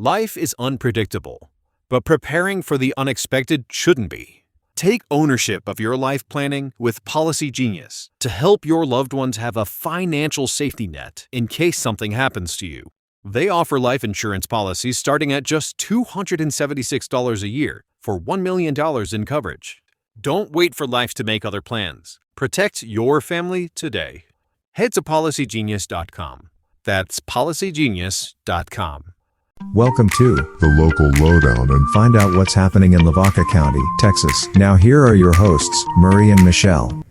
Life is unpredictable, but preparing for the unexpected shouldn't be. Take ownership of your life planning with Policy Genius to help your loved ones have a financial safety net in case something happens to you. They offer life insurance policies starting at just $276 a year for $1 million in coverage. Don't wait for life to make other plans. Protect your family today. Head to PolicyGenius.com. That's PolicyGenius.com. Welcome to the Local Lowdown and find out what's happening in Lavaca County, Texas. Now here are your hosts, Murray and Michelle.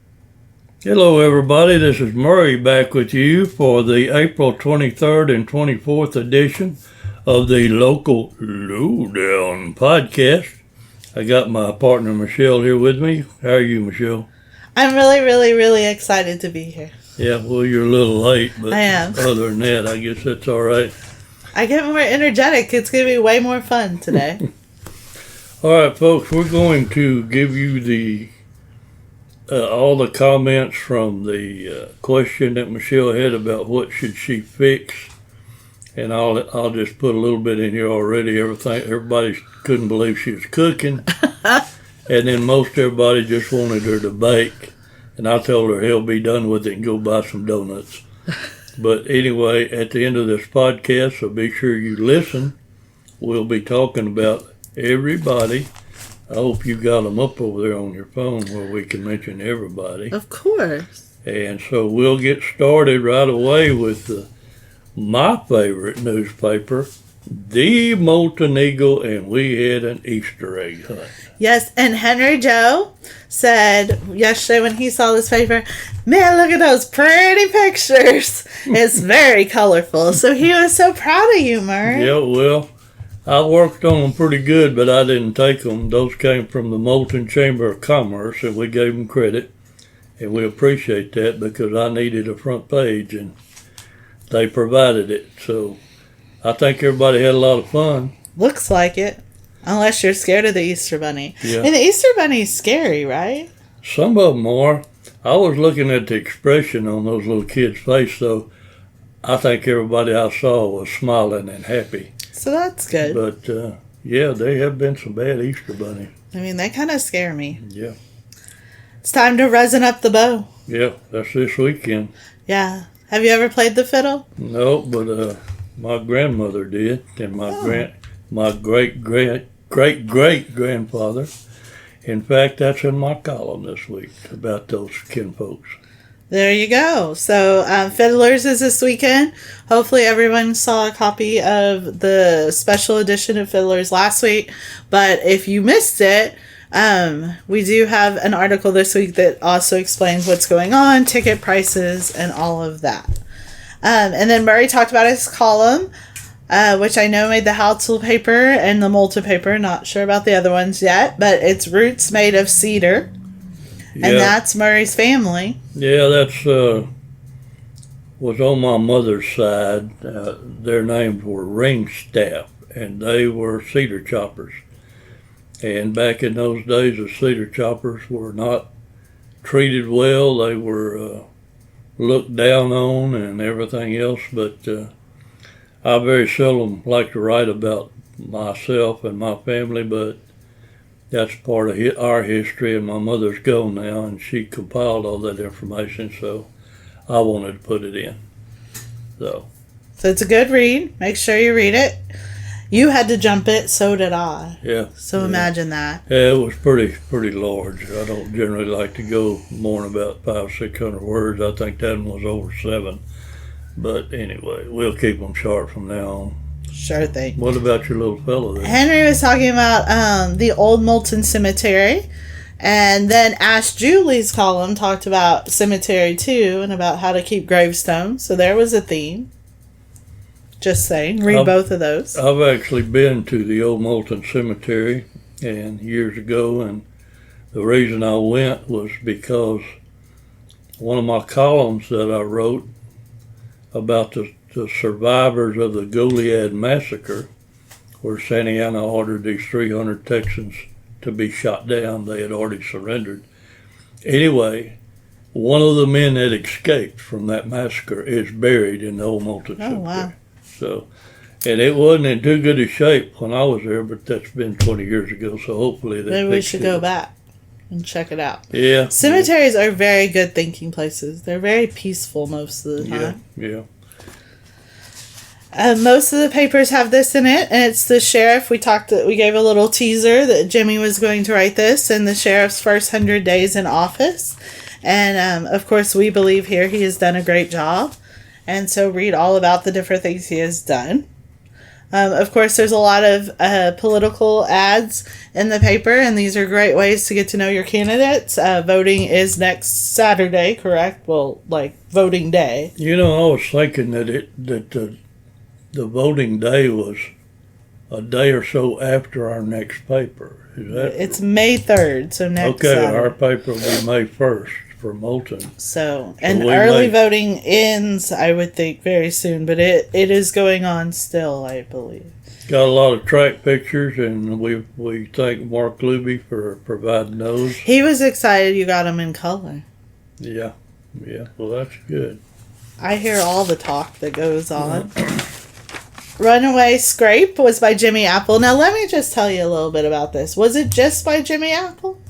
Hello everybody, this is Murray back with you for the April 23rd and 24th edition of the Local Lowdown podcast. I got my partner Michelle here with me. How are you, Michelle? I'm really excited to be here. Yeah, well, you're a little late, but I am. Other than that, I guess that's all right. I get more energetic. It's going to be way more fun today. All right, folks, we're going to give you the all the comments from the question that Michelle had about what should she fix, and I'll just put a little bit in here already. Everybody couldn't believe she was cooking, and then most everybody just wanted her to bake, and I told her he'll be done with it and go buy some donuts. But anyway, at the end of this podcast, so be sure you listen. We'll be talking about everybody. I hope you got them up over there on your phone where we can mention everybody. Of course. And so we'll get started right away with my favorite newspaper, the Molten Eagle, and we had an Easter egg hunt. Yes, and Henry Joe said yesterday when he saw this paper, man, look at those pretty pictures. It's very colorful. So he was so proud of you, Murray. Yeah, well, I worked on them pretty good, but I didn't take them. Those came from the Molten Chamber of Commerce, and we gave them credit. And we appreciate that because I needed a front page, and they provided it. So I think everybody had a lot of fun. Looks like it. Unless you're scared of the Easter Bunny. Yeah. And the Easter Bunny's scary, right? Some of them are. I was looking at the expression on those little kids' face, though. I think everybody I saw was smiling and happy. So that's good. But, yeah, there have been some bad Easter bunnies. I mean, they kind of scare me. Yeah. It's time to resin up the bow. Yeah, that's this weekend. Yeah. Have you ever played the fiddle? No, but my grandmother did, and my great-great-great-grandfather. In fact, that's in my column this week about those kinfolks. There you go. So Fiddlers is this weekend. Hopefully everyone saw a copy of the special edition of Fiddlers last week. But if you missed it, we do have an article this week that also explains what's going on, ticket prices, and all of that. And then Murray talked about his column, which I know made the Household paper and the Molten paper. Not sure about the other ones yet, but it's roots made of cedar. Yeah. And that's Murray's family. Yeah, that's was on my mother's side. Their names were Ringstaff, and they were cedar choppers. And back in those days, the cedar choppers were not treated well. They were looked down on and everything else, but I very seldom like to write about myself and my family, but that's part of our history, and my mother's gone now, and she compiled all that information, so I wanted to put it in. So it's a good read. Make sure you read it. You had to jump it, so did I. Yeah. So imagine that. Yeah, it was pretty large. I don't generally like to go more than about 500-600 words. I think that one was over 7. But anyway, we'll keep them short from now on. Sure thing. What about your little fellow there? Henry was talking about the old Molten Cemetery. And then Ash Julie's column talked about cemetery too and about how to keep gravestones. So there was a theme. Just saying. Read both of those. I've actually been to the old Molten Cemetery and years ago, and the reason I went was because one of my columns that I wrote about the survivors of the Goliad massacre, where Santa Anna ordered these 300 Texans to be shot down. They had already surrendered. Anyway, one of the men that escaped from that massacre is buried in the old Molten Cemetery. Wow. So And it wasn't in too good a shape when I was there, but that's been 20 years ago, so hopefully they Maybe we fixed should it. go back and check it out. Yeah. Cemeteries are very good thinking places. They're very peaceful most of the Yeah, time. yeah. Most of the papers have this in it, and it's the sheriff. We gave a little teaser that Jimmy was going to write this in the sheriff's first 100 days in office. And, of course, we believe here he has done a great job. And so read all about the different things he has done. Of course, there's a lot of political ads in the paper, and these are great ways to get to know your candidates. Voting is next Saturday, correct? Well, like voting day. You know, I was thinking that the voting day was a day or so after our next paper. Is that It's May 3rd, so next okay? Saturday. Our paper will be May 1st for Moulton. And we early may- voting ends, I would think, very soon, but it is going on still, I believe. Got a lot of track pictures, and we thank Mark Luby for providing those. He was excited you got him in color. Yeah, well, that's good. I hear all the talk that goes on. Runaway Scrape was by Jimmy Apple. Now, let me just tell you a little bit about this. Was it just by Jimmy Apple?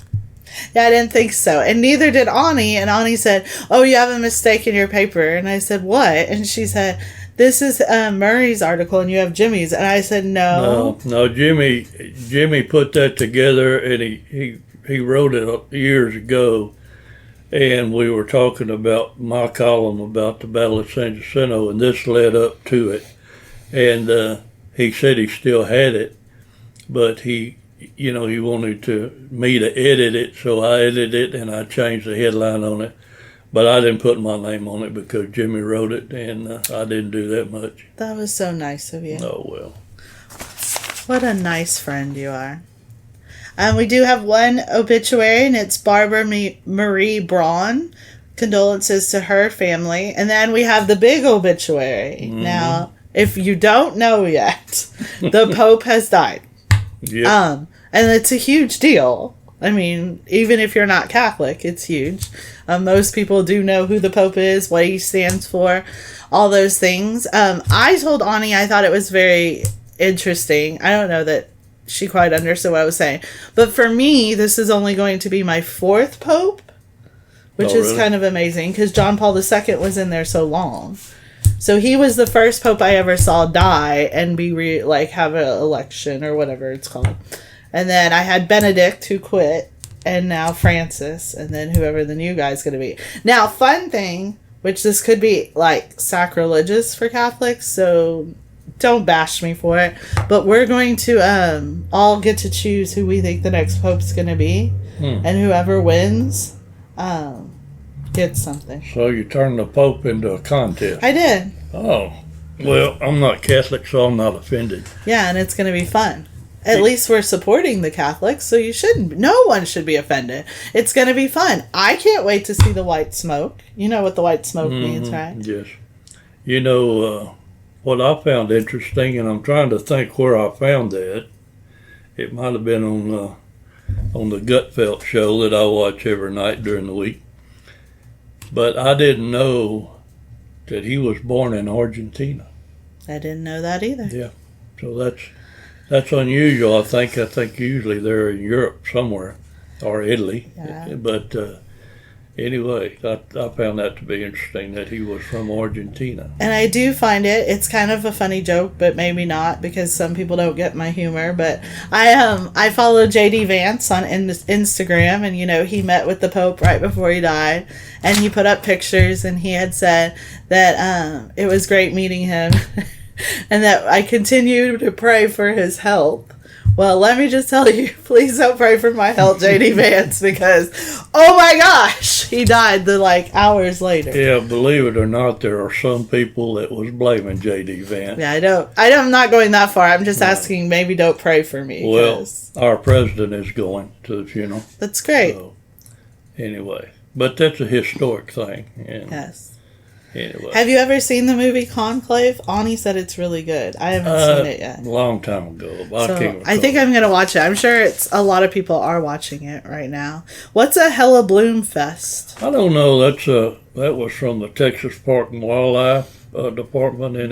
Yeah, I didn't think so. And neither did Ani. And Ani said, "Oh, you have a mistake in your paper." And I said, "What?" And she said, "This is Murray's article and you have Jimmy's." And I said, "No." No, Jimmy put that together, and he wrote it years ago. And we were talking about my column about the Battle of San Jacinto, and this led up to it. And he said he still had it, but he wanted me to edit it, so I edited it and I changed the headline on it. But I didn't put my name on it because Jimmy wrote it, and I didn't do that much. That was so nice of you. Oh, well. What a nice friend you are. We do have one obituary, and it's Barbara Marie Braun. Condolences to her family. And then we have the big obituary. Mm-hmm. Now, if you don't know yet, the Pope has died. Yep. And it's a huge deal. I mean, even if you're not Catholic, it's huge. Most people do know who the Pope is, what he stands for, all those things. I told Ani I thought it was very interesting. I don't know that she quite understood what I was saying. But for me, this is only going to be my fourth Pope, which is really? kind of amazing because John Paul II was in there so long. So he was the first Pope I ever saw die and be have an election or whatever it's called. And then I had Benedict who quit, and now Francis, and then whoever the new guy's going to be. Now, fun thing, which this could be sacrilegious for Catholics, so don't bash me for it, but we're going to all get to choose who we think the next Pope's going to be, and whoever wins gets something. So you turned the Pope into a contest. I did. Oh, well, I'm not Catholic, so I'm not offended. Yeah, and it's going to be fun. At least we're supporting the Catholics, so no one should be offended. It's going to be fun. I can't wait to see the white smoke. You know what the white smoke means, right? Yes. You know, what I found interesting, and I'm trying to think where I found that. It might have been on the Gutfeld show that I watch every night during the week. But I didn't know that he was born in Argentina. I didn't know that either. Yeah. So that's unusual. I think usually they're in Europe somewhere, or Italy. Yeah. But anyway, I found that to be interesting that he was from Argentina. And I do find it's kind of a funny joke, but maybe not because some people don't get my humor. But I follow JD Vance on Instagram, and he met with the Pope right before he died, and he put up pictures, and he had said that it was great meeting him. And that I continue to pray for his health. Well, let me just tell you, please don't pray for my health, JD Vance, because, oh my gosh, he died hours later. Yeah, believe it or not, there are some people that was blaming JD Vance. Yeah, I'm not going that far. I'm just asking, maybe don't pray for me. Well, our president is going to the funeral. That's great. So, anyway, but that's a historic thing. And Yes. Anyway. Have you ever seen the movie Conclave? Ani said it's really good. I haven't seen it yet. A long time ago. I think I'm going to watch it. I'm sure a lot of people are watching it right now. What's a Hella Bloom Fest? I don't know. That was from the Texas Park and Wildlife Department, and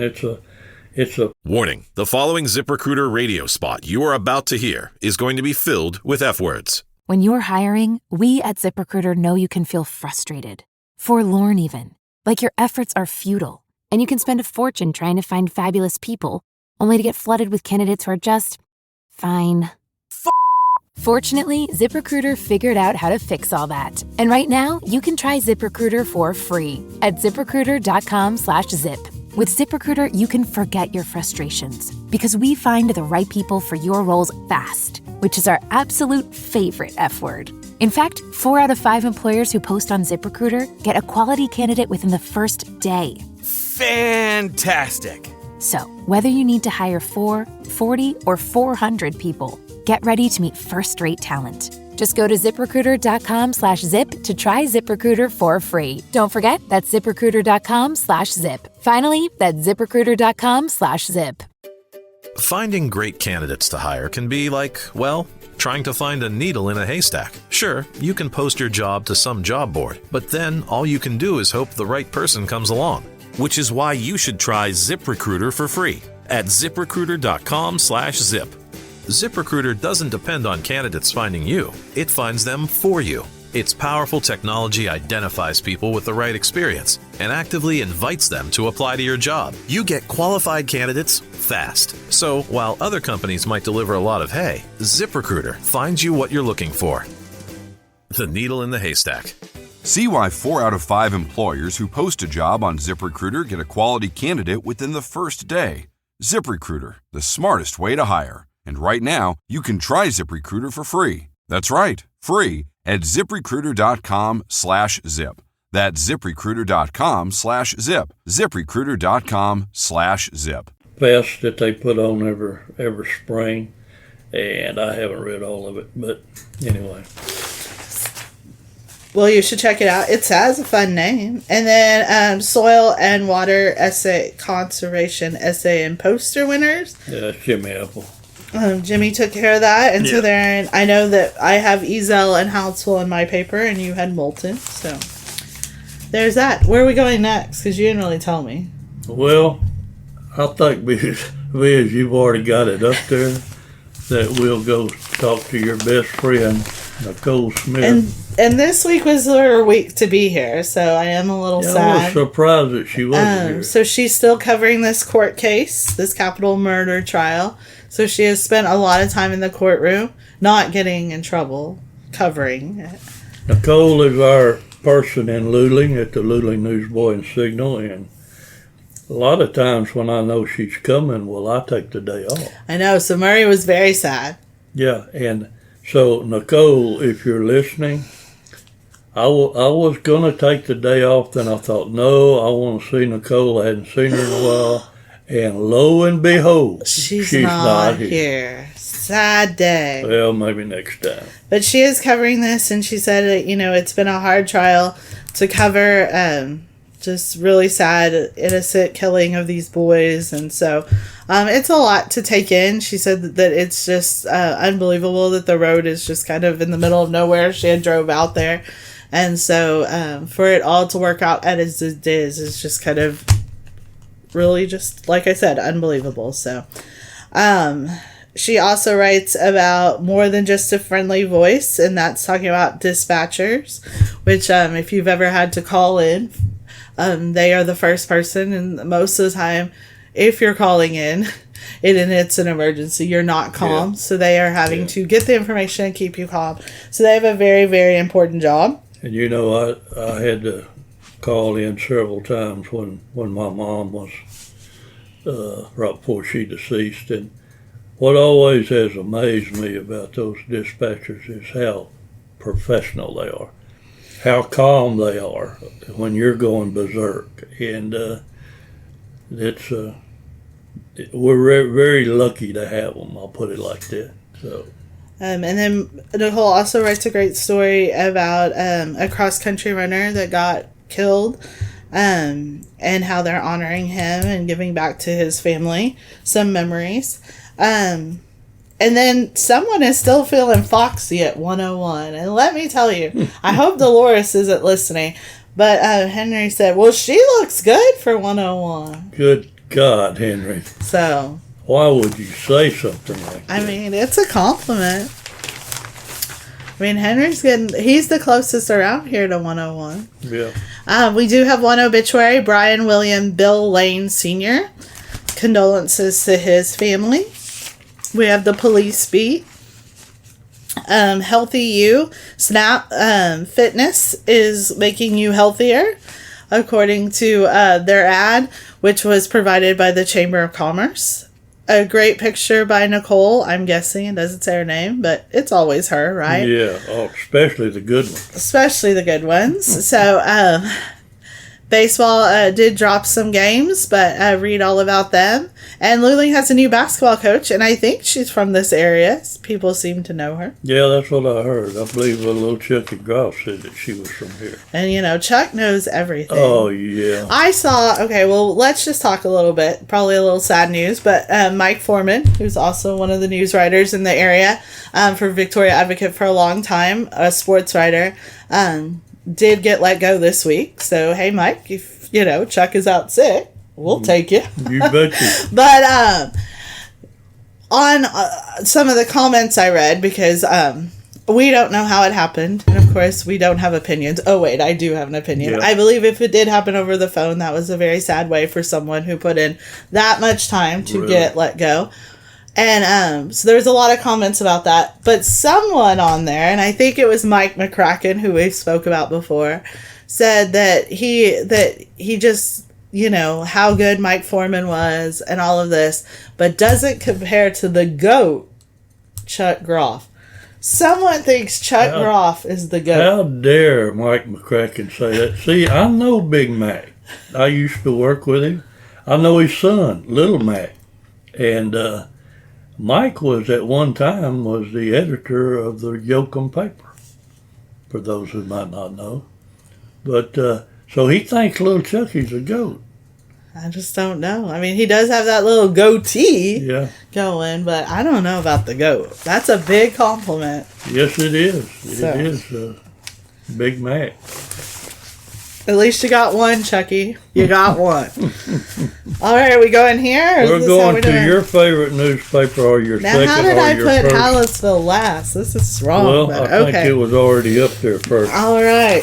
It's a Warning, the following ZipRecruiter radio spot you are about to hear is going to be filled with F words. When you're hiring, we at ZipRecruiter know you can feel frustrated, forlorn even, like your efforts are futile, and you can spend a fortune trying to find fabulous people, only to get flooded with candidates who are just fine. Fortunately, ZipRecruiter figured out how to fix all that. And right now, you can try ZipRecruiter for free at ZipRecruiter.com/zip. With ZipRecruiter, you can forget your frustrations because we find the right people for your roles fast, which is our absolute favorite F word. In fact, 4 out of 5 employers who post on ZipRecruiter get a quality candidate within the first day. Fantastic. So, whether you need to hire 4, 40, or 400 people, get ready to meet first-rate talent. Just go to ZipRecruiter.com/zip to try ZipRecruiter for free. Don't forget, that's ZipRecruiter.com/zip. Finally, that's ZipRecruiter.com/zip. Finding great candidates to hire can be like, well, trying to find a needle in a haystack. Sure, you can post your job to some job board, but then all you can do is hope the right person comes along. Which is why you should try ZipRecruiter for free at ZipRecruiter.com/zip. ZipRecruiter doesn't depend on candidates finding you. It finds them for you. Its powerful technology identifies people with the right experience and actively invites them to apply to your job. You get qualified candidates fast. So while other companies might deliver a lot of hay, ZipRecruiter finds you what you're looking for. The needle in the haystack. See why 4 out of 5 employers who post a job on ZipRecruiter get a quality candidate within the first day. ZipRecruiter, the smartest way to hire. And right now, you can try ZipRecruiter for free. That's right, free at ZipRecruiter.com/zip. That's ZipRecruiter.com/zip. ZipRecruiter.com/zip. fest that they put on every spring, and I haven't read all of it, but anyway. Well, you should check it out. It has a fun name. And then Soil and Water Essay Conservation Essay and Poster winners. Yeah, that's Jimmy Apple. Jimmy took care of that. And so there, I know that I have Ezel and Hounsville in my paper, and you had Moulton. So there's that. Where are we going next? Because you didn't really tell me. Well, I think because you've already got it up there, that we'll go talk to your best friend, Nicole Smith. And this week was her week to be here, so I am a little sad. I was surprised that she wasn't here. So she's still covering this court case, this capital murder trial. So she has spent a lot of time in the courtroom, not getting in trouble, covering it. Nicole is our person in Luling at the Luling Newsboy and Signal, and a lot of times when I know she's coming, well, I take the day off. I know, so Murray was very sad. Yeah, and so Nicole, if you're listening, I was going to take the day off, then I thought, no, I want to see Nicole. I hadn't seen her in a while. And lo and behold, she's not here. Sad day. Well, maybe next time. But she is covering this, and she said, it's been a hard trial to cover. Just really sad, innocent killing of these boys. And so it's a lot to take in. She said that it's just unbelievable that the road is just kind of in the middle of nowhere. She had drove out there. And so for it all to work out as it is just kind of really just, like I said, unbelievable. So she also writes about more than just a friendly voice, and that's talking about dispatchers, which if you've ever had to call in, they are the first person, and most of the time, if you're calling in and it's an emergency, you're not calm. Yeah. So they are having to get the information and keep you calm. So they have a very, very important job. And I had to call in several times when my mom was right before she deceased. And what always has amazed me about those dispatchers is how professional they are, how calm they are when you're going berserk. And we're very lucky to have them. I'll put it like that. So. And then Nicole also writes a great story about a cross-country runner that got killed, and how they're honoring him and giving back to his family some memories. And then someone is still feeling foxy at 101. And let me tell you, I hope Dolores isn't listening, but Henry said, well, she looks good for 101. God, Henry. So, Why would you say something like that? I mean, it's a compliment. I mean, he's the closest around here to 101. Yeah. We do have one obituary, Brian William Bill Lane Sr. Condolences to his family. We have the police beat. Healthy You. Snap Fitness is making you healthier, according to their ad, which was provided by the Chamber of Commerce. A great picture by Nicole. I'm guessing it doesn't say her name, but it's always her, right? Yeah, especially the good ones. Especially the good ones. So, baseball did drop some games, but read all about them. And Luling has a new basketball coach, and I think she's from this area. People seem to know her. Yeah, that's what I heard. I believe a little Chucky Groff said that she was from here. And, Chuck knows everything. Oh, yeah. Let's just talk a little bit. Probably a little sad news, but Mike Foreman, who's also one of the news writers in the area for Victoria Advocate for a long time, a sports writer, did get let go this week. So, hey, Mike, if, Chuck is out sick, we'll take you. You betcha. But on some of the comments I read, because we don't know how it happened, and of course we don't have opinions. Oh wait, I do have an opinion. Yeah. I believe if it did happen over the phone, that was a very sad way for someone who put in that much time to get let go. And so there was a lot of comments about that, but someone on there, and I think it was Mike McCracken, who we spoke about before, said that he just, how good Mike Foreman was and all of this, but doesn't compare to the GOAT, Chuck Groff. Someone thinks Chuck Groff is the GOAT. How dare Mike McCracken say that? See, I know Big Mac. I used to work with him. I know his son, Little Mac. And Mike was at one time was the editor of the Yoakum paper, for those who might not know. But so he thinks little Chucky's a GOAT. I just don't know. I mean, he does have that little goatee going, but I don't know about the GOAT. That's a big compliment. Yes, it is. It is Big Mac. At least you got one, Chucky. You got one. All right, are we going here? We're going to your favorite newspaper or your second or your first. Now, how did I put Hallettsville last? This is wrong. Well, I think it was already up there first. All right.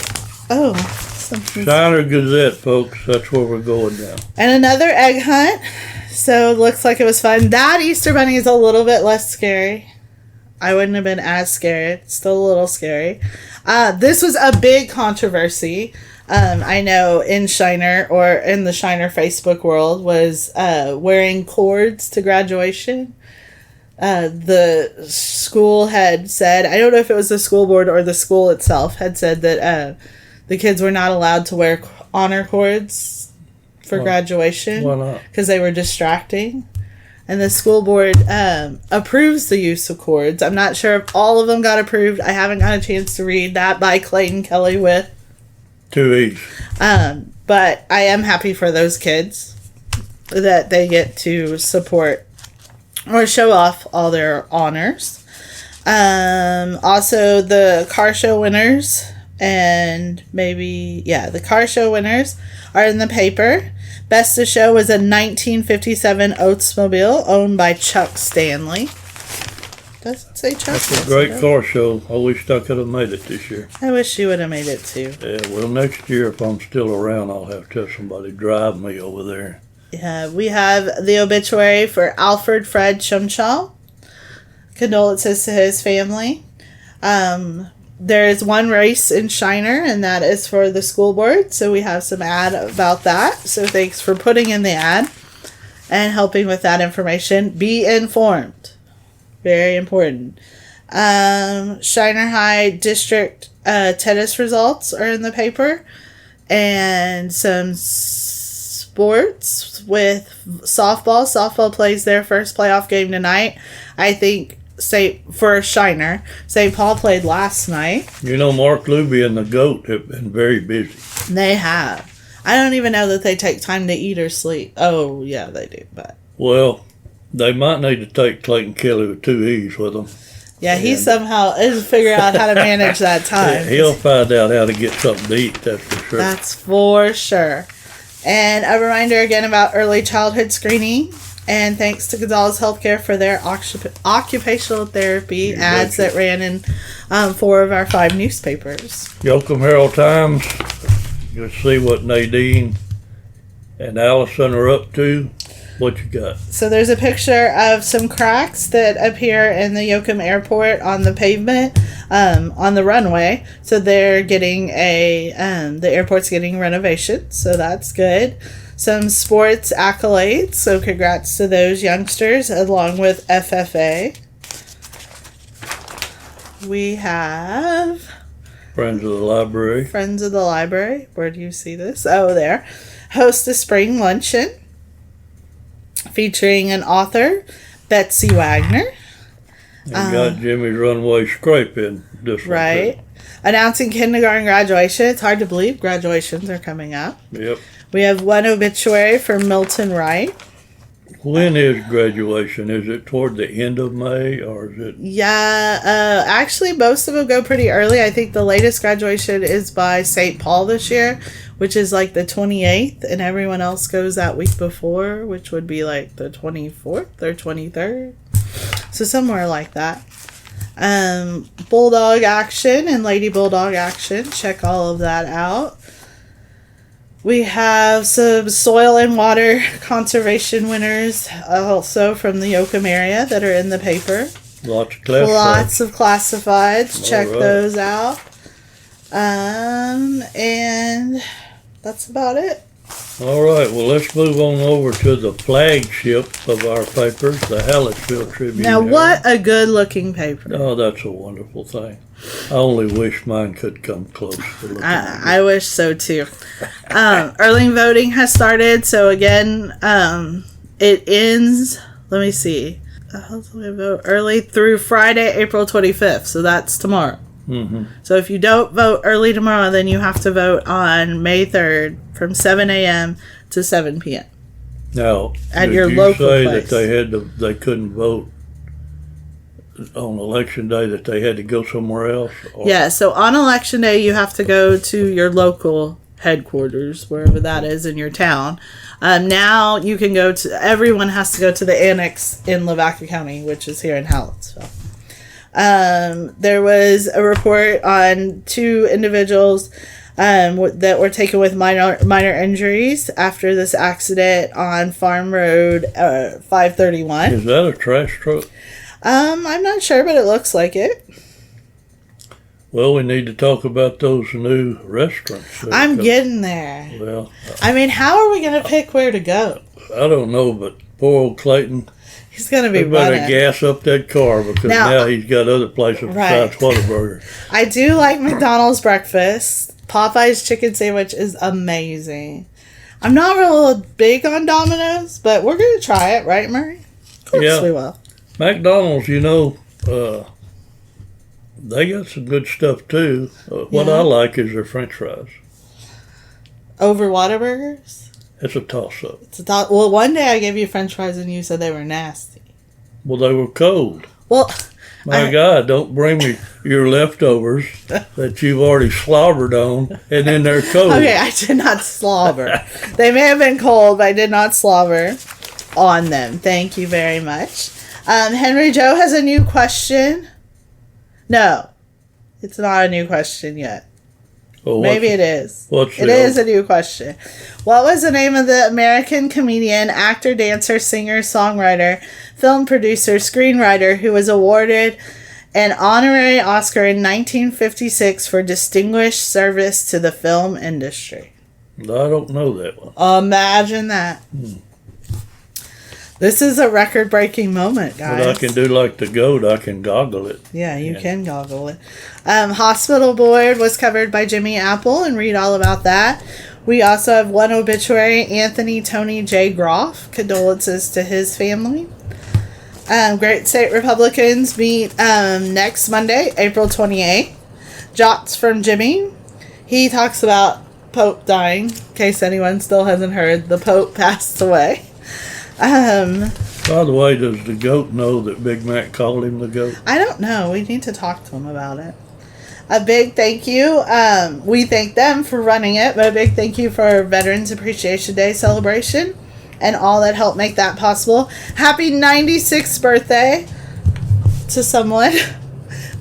Oh, Shiner Gazette, folks. That's where we're going now. And another egg hunt. So it looks like it was fun. That Easter Bunny is a little bit less scary. I wouldn't have been as scared. It's still a little scary. This was a big controversy. I know in Shiner, or in the Shiner Facebook world, was wearing cords to graduation. The school had said, I don't know if it was the school board or the school itself, had said that the kids were not allowed to wear honor cords for graduation. Why not? Because they were distracting. And the school board approves the use of cords. I'm not sure if all of them got approved. I haven't got a chance to read that by Clayton Kelly with 2 E's. But I am happy for those kids that they get to support or show off all their honors. Also, the car show winners the car show winners are in the paper. Best of Show was a 1957 Oldsmobile owned by Chuck Stanley. Doesn't say Chuck. That's a great car show. I wish I could have made it this year. I wish you would have made it too. Yeah, well, next year, if I'm still around, I'll have to have somebody drive me over there. Yeah, we have the obituary for Alfred Fred Shumshaw. Condolences to his family. There is one race in Shiner, and that is for the school board. So we have some ad about that. So thanks for putting in the ad and helping with that information. Be informed. Very important. Shiner High District tennis results are in the paper. And some sports with softball. Softball plays their first playoff game tonight. I think for Shiner, St. Paul played last night. Mark Luby and the GOAT have been very busy. They have. I don't even know that they take time to eat or sleep. Oh, yeah, they do. But well, they might need to take Clayton Kelly with 2 E's with them. Yeah, he somehow is figuring out how to manage that time. He'll find out how to get something to eat, that's for sure. That's for sure. And a reminder again about early childhood screening. And thanks to Gonzalez Healthcare for their occupational therapy ads that ran in 4 of our 5 newspapers. Yoakum Herald Times. You'll see what Nadine and Allison are up to. What you got? So there's a picture of some cracks that appear in the Yoakum Airport on the pavement, on the runway. So they're getting the airport's getting renovation. So that's good. Some sports accolades. So congrats to those youngsters along with FFA. We have Friends of the Library. Friends of the Library. Where do you see this? Oh, there. Host a spring luncheon featuring an author, Betsy Wagner. And got Jimmy's Runway Scraping this Right. Announcing kindergarten graduation. It's hard to believe graduations are coming up. Yep. We have one obituary for Milton Wright. When is graduation? Is it toward the end of May or is it? Yeah, actually most of them go pretty early. I think the latest graduation is by St. Paul this year, which is like the 28th, and everyone else goes that week before, which would be like the 24th or 23rd. So somewhere like that. Bulldog action and Lady Bulldog action. Check all of that out. We have some soil and water conservation winners also from the Yoakum area that are in the paper. Lots of classifieds. Lots of classifieds. Check right. those out. And that's about it. All right, well, let's move on over to the flagship of our papers, the Hallettsville Tribune. Now, what a good-looking paper. Oh, that's a wonderful thing. I only wish mine could come close to looking I wish so, too. Early voting has started, so again, it ends, let me see, vote early through Friday, April 25th, so that's tomorrow. Mm-hmm. So if you don't vote early tomorrow, then you have to vote on May 3rd from 7 a.m. to 7 p.m. Now, at did your you local say place. that they couldn't vote on election day, that they had to go somewhere else? Or? Yeah, so on election day, you have to go to your local headquarters, wherever that is in your town. Now you can go to, everyone has to go to the annex in Lavaca County, which is here in Hallettsville. There was a report on 2 individuals that were taken with minor injuries after this accident on Farm Road 531. Is that a trash truck? I'm not sure, but it looks like it. Well, we need to talk about those new restaurants. I'm getting there. Well, I mean, how are we going to pick where to go? I don't know, but poor old Clayton, He's going to be he better running. gas up that car because now he's got other places besides Whataburger. I do like McDonald's breakfast. Popeye's chicken sandwich is amazing. I'm not real big on Domino's, but we're going to try it, right, Murray? Of course we will. McDonald's, they got some good stuff too. What I like is their French fries. Over Whataburgers? It's a toss-up. Well, one day I gave you French fries and you said they were nasty. Well, they were cold. Well, My God, don't bring me your leftovers that you've already slobbered on, and then they're cold. Okay, I did not slobber. They may have been cold, but I did not slobber on them. Thank you very much. Henry Joe has a new question. No, it's not a new question yet. Well, Maybe it is. It is a new question. What was the name of the American comedian, actor, dancer, singer, songwriter, film producer, screenwriter who was awarded an honorary Oscar in 1956 for distinguished service to the film industry? I don't know that one. Imagine that. This is a record-breaking moment, guys. But I can do like the goat. I can goggle it. Yeah, you can goggle it. Hospital board was covered by Jimmy Apple, and read all about that. We also have one obituary, Anthony Tony J. Groff. Condolences to his family. Great State Republicans meet next Monday, April 28th. Jots from Jimmy. He talks about Pope dying, in case anyone still hasn't heard. The Pope passed away. By the way, does the goat know that Big Mac called him the goat? I don't know. We need to talk to him about it. A big thank you. We thank them for running it, but a big thank you for our Veterans Appreciation Day celebration and all that helped make that possible. Happy 96th birthday to someone.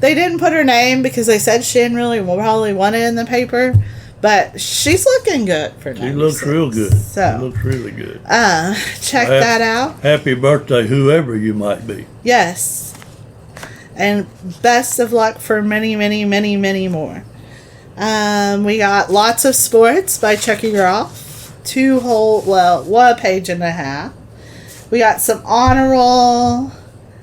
They didn't put her name because they said she didn't really probably want it in the paper, but she's looking good for 96. She looks real good. So, she looks really good. Check that out. Happy birthday, whoever you might be. Yes. And best of luck for many, many, many, many more. We got lots of sports by Chucky Groff. 1 page and a half. We got some honor roll,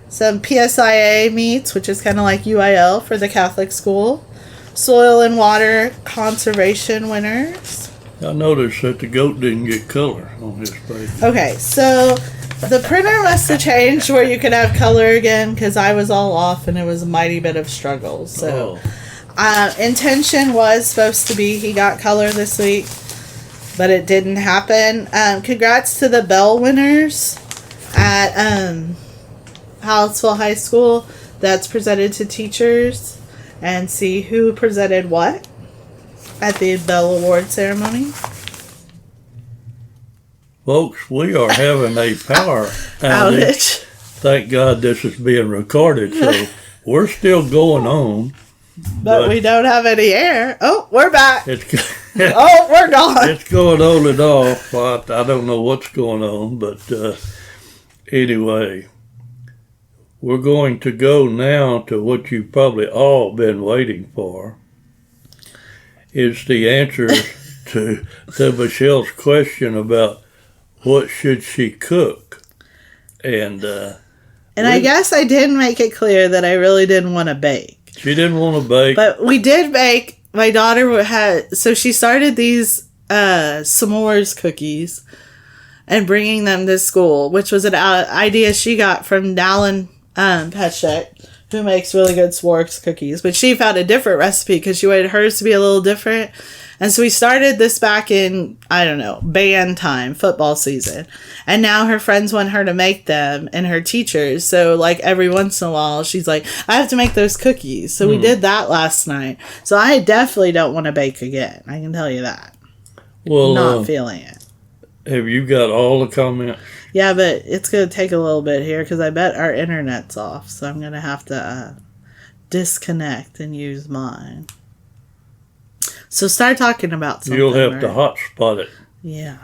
some PSIA meets, which is kind of like UIL for the Catholic school. Soil and water conservation winners. I noticed that the goat didn't get color on this page. Okay, so the printer must have changed where you could have color again because I was all off and it was a mighty bit of struggle. So, intention was supposed to be he got color this week, but it didn't happen. Congrats to the Bell winners at Hallettsville High School. That's presented to teachers, and see who presented what at the Bell Award ceremony. Folks, we are having a power outage. Thank God this is being recorded, so we're still going on. But we don't have any air. Oh, we're back. We're gone. It's going on and off. I don't know what's going on, but anyway, we're going to go now to what you've probably all been waiting for. Is the answer to Michelle's question about what should she cook? And I guess I didn't make it clear that I really didn't want to bake. She didn't want to bake. But we did bake. My daughter so she started these s'mores cookies and bringing them to school, which was an idea she got from Dallin Petchek, who makes really good s'mores cookies. But she found a different recipe because she wanted hers to be a little different. And so we started this back in, I don't know, band time, football season. And now her friends want her to make them and her teachers. So like every once in a while, she's like, I have to make those cookies. So we did that last night. So I definitely don't want to bake again. I can tell you that. Well, not feeling it. Have you got all the comments? Yeah, but it's going to take a little bit here because I bet our internet's off. So I'm going to have to disconnect and use mine. So start talking about something. You'll have to hotspot it. Yeah.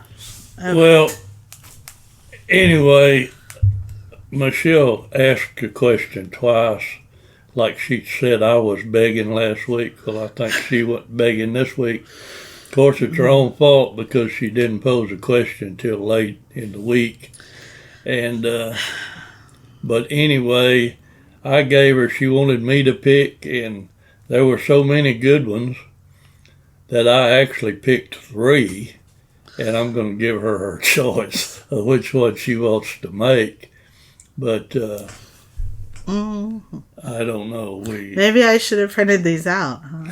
Okay. Well, anyway, Michelle asked a question twice, like she said I was begging last week. Well, I think she went begging this week. Of course, it's her own fault because she didn't pose a question till late in the week. And but anyway, I gave her, she wanted me to pick, and there were so many good ones that I actually picked 3, and I'm going to give her her choice of which one she wants to make. But I don't know. Maybe I should have printed these out. Huh?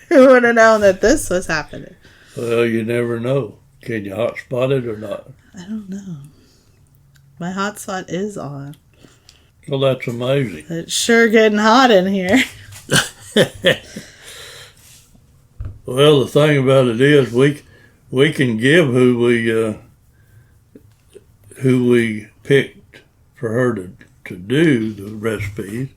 Who would have known that this was happening? Well, you never know. Can you hotspot it or not? I don't know. My hotspot is on. Well, that's amazing. It's sure getting hot in here. Well, the thing about it is we can give who we picked for her to do the recipes,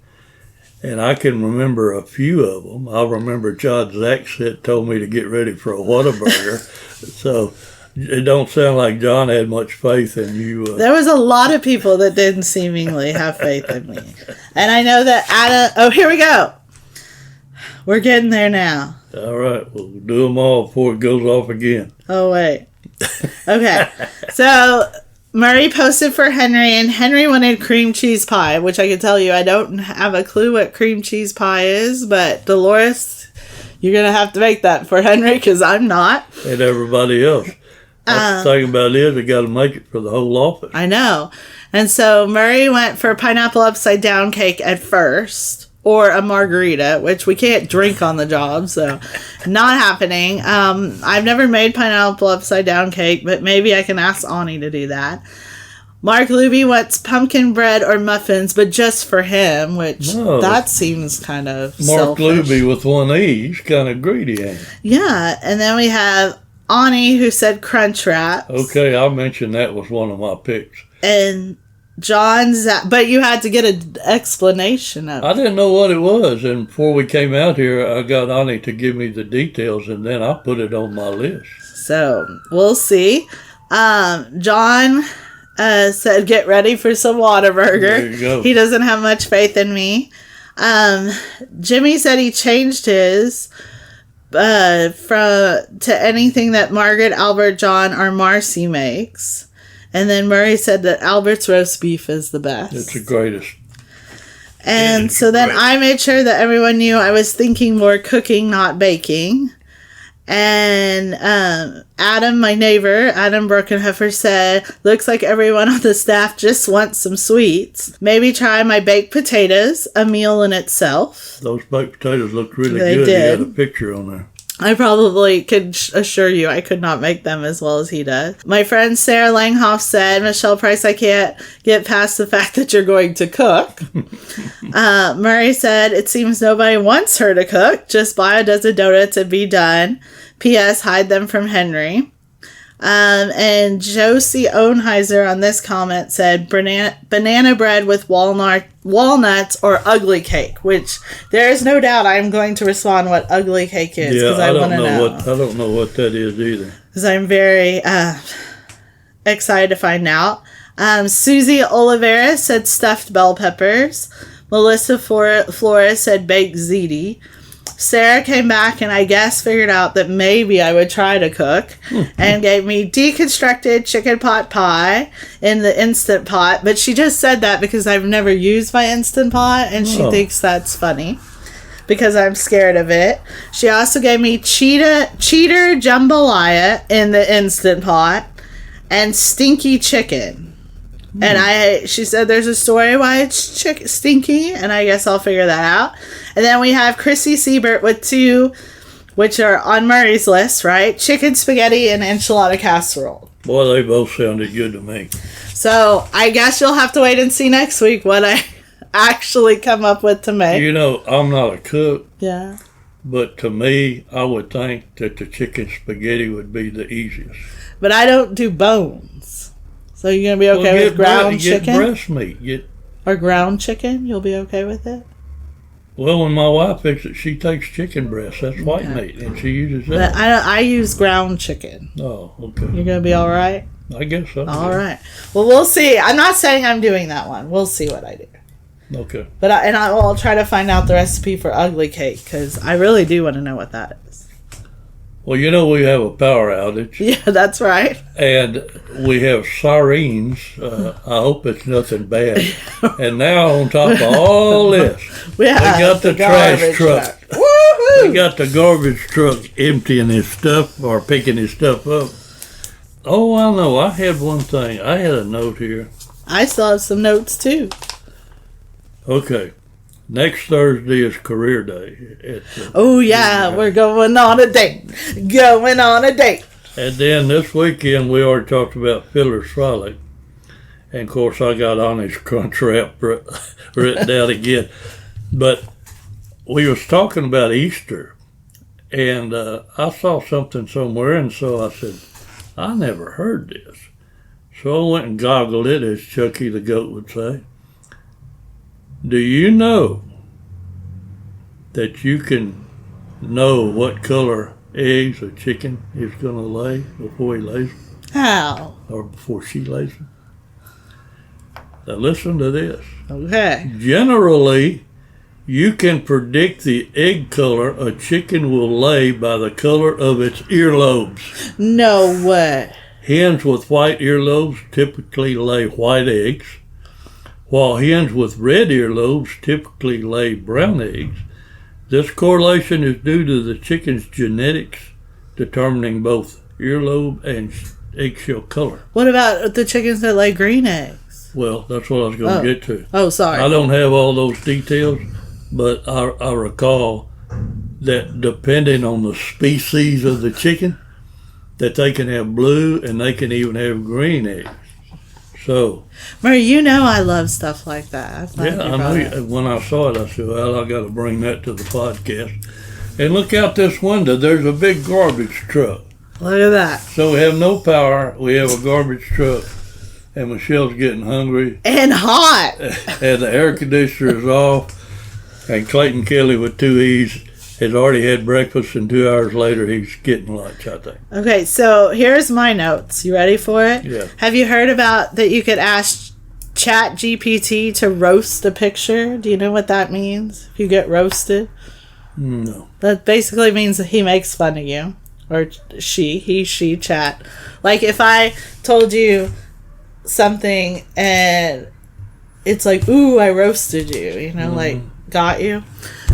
and I can remember a few of them. I'll remember John Zaxit told me to get ready for a Whataburger, so it don't sound like John had much faith in you. There was a lot of people that didn't seemingly have faith in me, and I know that Anna. Oh, here we go. We're getting there now. All right, we'll do them all before it goes off again. Oh, wait. Okay. So, Murray posted for Henry, and Henry wanted cream cheese pie, which I can tell you I don't have a clue what cream cheese pie is, but Dolores, you're going to have to make that for Henry because I'm not. And everybody else. That's the thing about it is we got to make it for the whole office. I know. And so, Murray went for pineapple upside down cake at first. Or a margarita, which we can't drink on the job, so not happening. I've never made pineapple upside down cake, but maybe I can ask Ani to do that. Mark Luby wants pumpkin bread or muffins, but just for him, which No. that seems kind of Mark selfish. Luby with one E, he's kind of greedy, ain't he? Yeah, and then we have Ani who said crunch wraps. Okay, I mentioned that was one of my picks. And but you had to get an explanation of it. I didn't know what it was, and before we came out here, I got Ani to give me the details, and then I put it on my list. So we'll see. John said, "Get ready for some Whataburger." There you go. He doesn't have much faith in me. Jimmy said he changed his to anything that Margaret, Albert, John, or Marcy makes. And then Murray said that Albert's roast beef is the best. It's the greatest. And so then I made sure that everyone knew I was thinking more cooking, not baking. And Adam, my neighbor, Adam Brokenheffer, said, looks like everyone on the staff just wants some sweets. Maybe try my baked potatoes, a meal in itself. Those baked potatoes looked really They good. did. You got a picture on there. I probably could assure you I could not make them as well as he does. My friend Sarah Langhoff said, Michelle Price, I can't get past the fact that you're going to cook. Murray said, it seems nobody wants her to cook. Just buy a dozen donuts and be done. P.S. Hide them from Henry. And Josie Ohnheiser on this comment said banana bread with walnuts or ugly cake, which there is no doubt I'm going to respond what ugly cake is because I want to know. I don't know what that is either. Because I'm very excited to find out. Susie Oliveira said stuffed bell peppers. Melissa Flores said baked ziti. Sarah came back and I guess figured out that maybe I would try to cook and gave me deconstructed chicken pot pie in the Instant Pot. But she just said that because I've never used my Instant Pot and she thinks that's funny because I'm scared of it. She also gave me cheater jambalaya in the Instant Pot and stinky chicken. And she said there's a story why it's stinky, and I guess I'll figure that out. And then we have Chrissy Siebert with two, which are on Murray's list, right? Chicken spaghetti and enchilada casserole. Boy, they both sounded good to me. So I guess you'll have to wait and see next week what I actually come up with to make. You know, I'm not a cook, Yeah. but to me, I would think that the chicken spaghetti would be the easiest. But I don't do bones. So you're going to be okay with ground chicken? Get breast meat. Or ground chicken? You'll be okay with it? Well, when my wife cooks it, she takes chicken breast. That's white meat, and she uses that. But I use ground chicken. Oh, okay. You're going to be all right? I guess so. All right. Well, we'll see. I'm not saying I'm doing that one. We'll see what I do. Okay. But I'll try to find out the recipe for ugly cake because I really do want to know what that is. Well, you know we have a power outage, Yeah, that's right. and we have sirens. I hope it's nothing bad. And now on top of all this, We got the trash garbage truck. Woohoo! We got the garbage truck emptying his stuff or picking his stuff up. Oh, I know. I had one thing. I had a note here. I still have some notes too. Okay. Next Thursday is career day. Oh yeah, we're going on a date. Going on a date. And then this weekend we already talked about Fiddler's Frolic. And of course I got Ani's crunch wrap written down again. But we was talking about Easter. And I saw something somewhere, and so I said, I never heard this. So I went and goggled it, as Chucky the goat would say. Do you know that you can know what color eggs a chicken is going to lay before he lays them? How? Or before she lays them? Now listen to this. Okay. Generally, you can predict the egg color a chicken will lay by the color of its earlobes. No way. Hens with white earlobes typically lay white eggs, while hens with red earlobes typically lay brown eggs. This correlation is due to the chicken's genetics determining both earlobe and eggshell color. What about the chickens that lay green eggs? Well, that's what I was going to get to. Oh, sorry. I don't have all those details, but I recall that depending on the species of the chicken, that they can have blue and they can even have green eggs. So, Murray, you know I love stuff like that. I'm glad yeah, you I brought know. it. When I saw it, I said, well, I got to bring that to the podcast. And look out this window. There's a big garbage truck. Look at that. So we have no power. We have a garbage truck. And Michelle's getting hungry. And hot. And the air conditioner is off. And Clayton Kelly with 2 E's has already had breakfast. And 2 hours later, he's getting lunch, I think. Okay, so here's my notes. You ready for it? Yeah. Have you heard about that you could ask Chat GPT to roast a picture? Do you know what that means? If you get roasted? No. That basically means that he makes fun of you. Or she, chat. Like if I told you something and it's like, ooh, I roasted you, you know, like got you.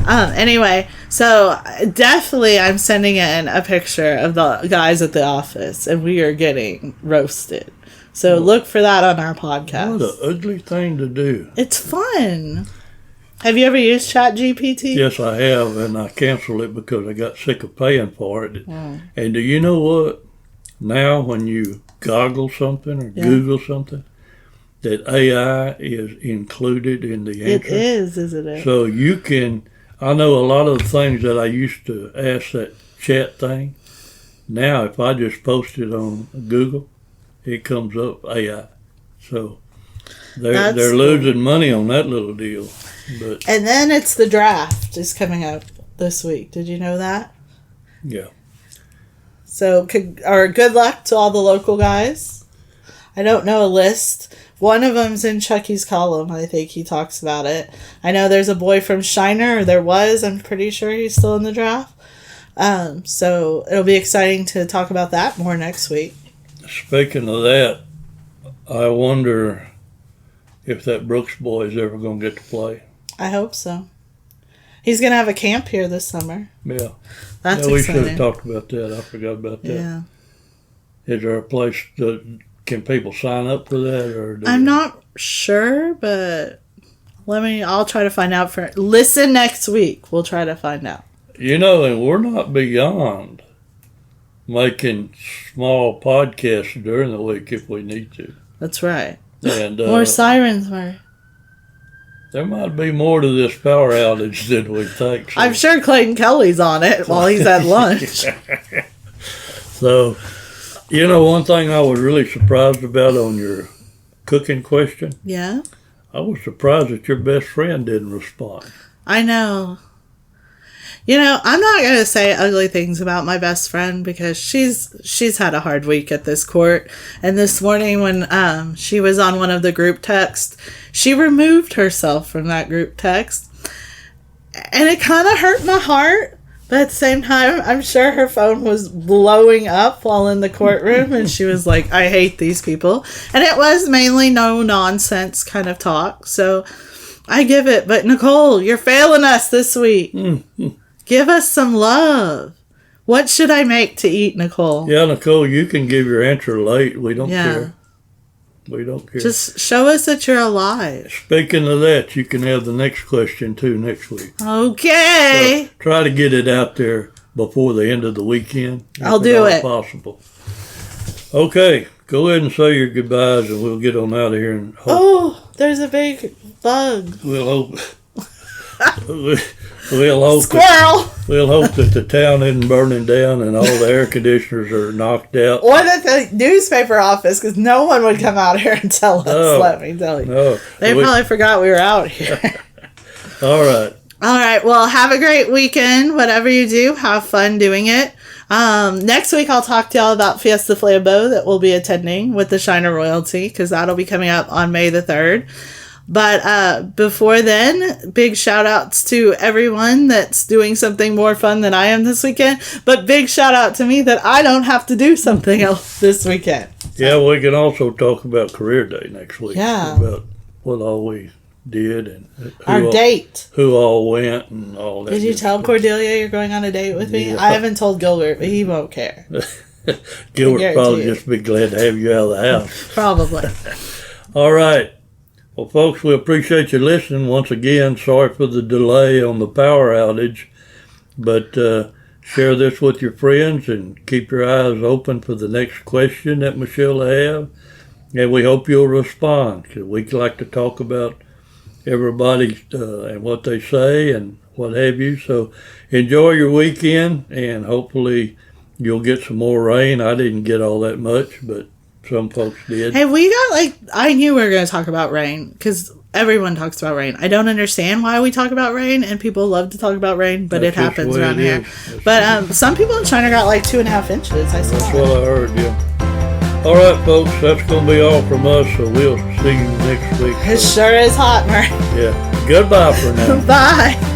Anyway, so definitely I'm sending in a picture of the guys at the office and we are getting roasted. So look for that on our podcast. What an ugly thing to do. It's fun. Have you ever used ChatGPT? Yes, I have, and I canceled it because I got sick of paying for it. And do you know what? Now when you Goggle something or Google something, that AI is included in the answer. It is, isn't it? So you can, I know a lot of the things that I used to ask that chat thing. Now if I just post it on Google, it comes up AI. So they're losing money on that little deal. But and then it's the draft is coming up this week. Did you know that? yeah. So, good luck to all the local guys. I don't know a list. One of them's in Chucky's column. I think he talks about it. I know there's a boy from Shiner, or there was. I'm pretty sure he's still in the draft. So it'll be exciting to talk about that more next week. Speaking of that, I wonder if that Brooks boy is ever going to get to play. I hope so. He's going to have a camp here this summer. Yeah. That's we exciting. should have talked about that. I forgot about that. Yeah. Is there a place that can people sign up for that, or I'm not sure, but I'll try to find out listen next week. We'll try to find out. You know, and we're not beyond making small podcasts during the week if we need to. That's right. And More sirens, Murray. there might be more to this power outage than we think. So. I'm sure Clayton Kelly's on it while he's at lunch. So, you know, one thing I was really surprised about on your cooking question, Yeah? I was surprised that your best friend didn't respond. I know. You know, I'm not going to say ugly things about my best friend because she's had a hard week at this court. And this morning when she was on one of the group texts, she removed herself from that group text. And it kind of hurt my heart. But at the same time, I'm sure her phone was blowing up while in the courtroom. And she was like, I hate these people. And it was mainly no nonsense kind of talk. So I give it. But Nicole, you're failing us this week. Give us some love. What should I make to eat, Nicole? Yeah, Nicole, you can give your answer late. We don't care. We don't care. Just show us that you're alive. Speaking of that, you can have the next question too next week. Okay. So try to get it out there before the end of the weekend. I'll do it. If possible. Okay, go ahead and say your goodbyes, and we'll get on out of here. And hope, Oh, there's a big bug. we'll hope. We'll hope Squirrel. We'll hope that the town isn't burning down and all the air conditioners are knocked out. Or at the newspaper office, because no one would come out here and tell us, let me tell you. No, They probably forgot we were out here. all right. All right. Well, have a great weekend. Whatever you do, have fun doing it. Next week, I'll talk to y'all about Fiesta Flambeau that we'll be attending with the Shiner Royalty, because that'll be coming up on May the 3rd. But before then, big shout outs to everyone that's doing something more fun than I am this weekend. But big shout out to me that I don't have to do something else this weekend. Yeah, we can also talk about Career Day next week. Yeah. About what all we did and Our date. who all went and all that. Did you good tell stuff. Cordelia you're going on a date with me? Yeah. I haven't told Gilbert, but he won't care. Gilbert probably you. just be glad to have you out of the house. Probably. All right. Well, folks, we appreciate you listening. Once again, sorry for the delay on the power outage, but share this with your friends and keep your eyes open for the next question that Michelle will have. And we hope you'll respond, because we like to talk about everybody and what they say and what have you. So enjoy your weekend, and hopefully you'll get some more rain. I didn't get all that much, but some folks did. Hey, we got I knew we were going to talk about rain because everyone talks about rain. I don't understand why we talk about rain, and people love to talk about rain, but That's it happens just the way around it here. is. But some people in China got 2.5 inches. I saw That's that. what I heard, yeah. All right, folks, that's going to be all from us, so we'll see you next week. It sure is hot, Murray. Yeah. Goodbye for now. Bye.